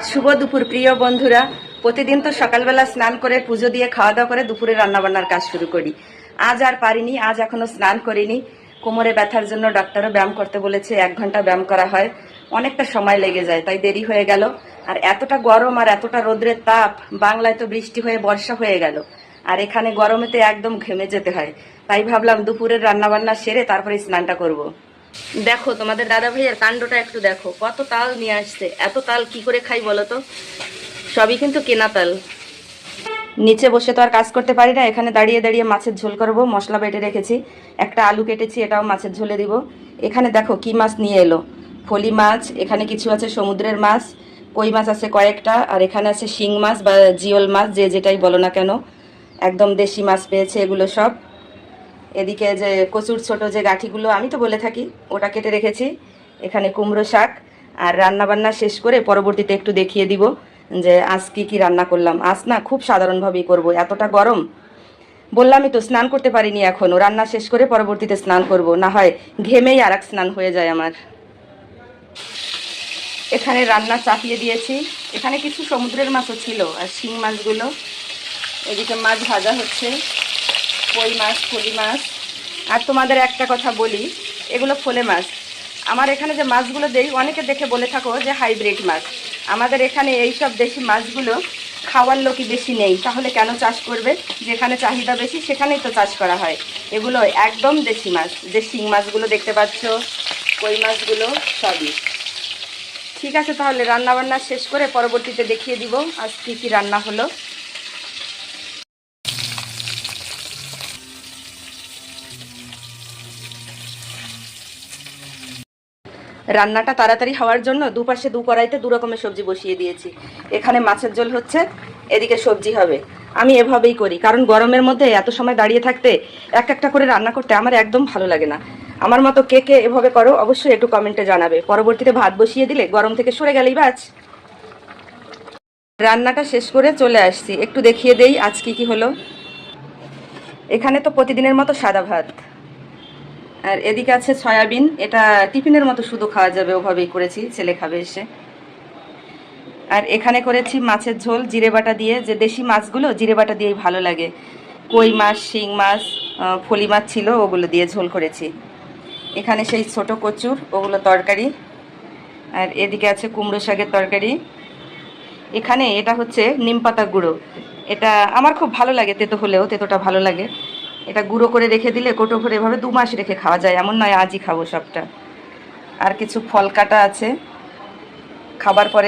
শুভ দুপুর প্রিয় বন্ধুরা। প্রতিদিন তো সকালবেলা স্নান করে পুজো দিয়ে খাওয়া দাওয়া করে দুপুরে রান্নাবান্নার কাজ শুরু করি। আজ আর পারিনি, আজ এখনো স্নান করিনি। কোমরে ব্যথার জন্য ডাক্তারও ব্যায়াম করতে বলেছে, 1 ঘন্টা ব্যায়াম করা হয়, অনেকটা সময় লেগে যায়, তাই দেরি হয়ে গেল। আর এতটা গরম আর এতটা রোদ্রের তাপ, বাংলায় তো বৃষ্টি হয়ে বর্ষা হয়ে গেল, আর এখানে গরমেতে একদম ঘেমে যেতে হয়। তাই ভাবলাম দুপুরের রান্নাবান্না সেরে তারপরে স্নানটা করব। দেখো তোমাদের দাদা ভাইয়ের কাণ্ডটা একটু দেখো, কত তাল নিয়ে আসছে। এত তাল কি করে খাই বলো তো, সবই কিন্তু কেনা তাল। নিচে বসে তো আর কাজ করতে পারি না, এখানে দাঁড়িয়ে দাঁড়িয়ে মাছের ঝোল করব। মশলা বেটে রেখেছি, একটা আলু কেটেছি, এটাও মাছের ঝোলে দিব। এখানে দেখো কি মাছ নিয়ে এলো, ফলি মাছ। এখানে কিছু আছে সমুদ্রের মাছ, কই মাছ আছে কয়েকটা, আর এখানে আছে শিং মাছ বা জিওল মাছ, যে যেটাই বলো না কেন, একদম দেশি মাছ পেয়েছে এগুলো সব। এদিকে যে কচুর ছোট যে গাঠিগুলো আমি তো বলে থাকি, ওটা কেটে রেখেছি। এখানে কুমড়ো শাক। আর রান্না বান্না শেষ করে পরবর্তীতে একটু দেখিয়ে দিব যে আজ কি কি রান্না করলাম। আজ না খুব সাধারণভাবেই করব, এতটা গরম। বললামই তো স্নান করতে পারিনি এখনও, রান্না শেষ করে পরবর্তীতে স্নান করব, না হয় ঘেমেই আর এক স্নান হয়ে যায় আমার। এখানে রান্না চাপিয়ে দিয়েছি। এখানে কিছু সমুদ্রের মাছও ছিল, আর শিং মাছগুলো। এদিকে মাছ ভাজা হচ্ছে, কই মাছ, ফলি মাছ। আর তোমাদের একটা কথা বলি, এগুলো ফলে মাছ। আমার এখানে যে মাছগুলো দেই, অনেকে দেখে বলে থাকো যে হাইব্রিড মাছ। আমাদের এখানে এই সব দেশি মাছগুলো খাওয়ার লোকই বেশি নেই, তাহলে কেন চাষ করবে? যেখানে চাহিদা বেশি সেখানেই তো চাষ করা হয়। এগুলো একদম দেশি মাছ, যে শিং মাছগুলো দেখতে পাচ্ছ, কই মাছগুলো সবই। ঠিক আছে, তাহলে রান্নাবান্না শেষ করে পরবর্তীতে দেখিয়ে দিব আজ কী কী রান্না হলো। রান্নাটা তাড়াতাড়ি হওয়ার জন্য দুপাশে দু কড়াইতে দু রকমের সবজি বসিয়ে দিয়েছি। এখানে মাছের ঝোল হচ্ছে, এদিকে সবজি হবে। আমি এভাবেই করি, কারণ গরমের মধ্যে এত সময় দাঁড়িয়ে থাকতে, এক একটা করে রান্না করতে আমার একদম ভালো লাগে না। আমার মতো কে কে এভাবে করো অবশ্যই একটু কমেন্টে জানাবে। পরবর্তীতে ভাত বসিয়ে দিলে গরম থেকে সরে গেলেই বাস। রান্নাটা শেষ করে চলে আসছি, একটু দেখিয়ে দেই আজ কি কি হলো। এখানে তো প্রতিদিনের মতো সাদা ভাত, আর এদিকে আছে সয়াবিন। এটা টিফিনের মতো শুধু খাওয়া যাবে, ওভাবেই করেছি, ছেলে খাবে এসে। আর এখানে করেছি মাছের ঝোল জিরে বাটা দিয়ে, যে দেশি মাছগুলো জিরে বাটা দিয়েই ভালো লাগে। কই মাছ, শিং মাছ, ফলি মাছ ছিল, ওগুলো দিয়ে ঝোল করেছি। এখানে সেই ছোট কচুর, ওগুলো তরকারি। আর এদিকে আছে কুমড়ো শাকের তরকারি। এখানে এটা হচ্ছে নিমপাতা গুঁড়ো। এটা আমার খুব ভালো লাগে, তেতো হলেও তেতোটা ভালো লাগে। এটা গুঁড়ো করে রেখে দিলে কোটো ভরে এভাবে 2 মাস রেখে খাওয়া যায়, এমন নয় আজই খাবো সবটা। আর কিছু ফল কাটা আছে, খাবার পরে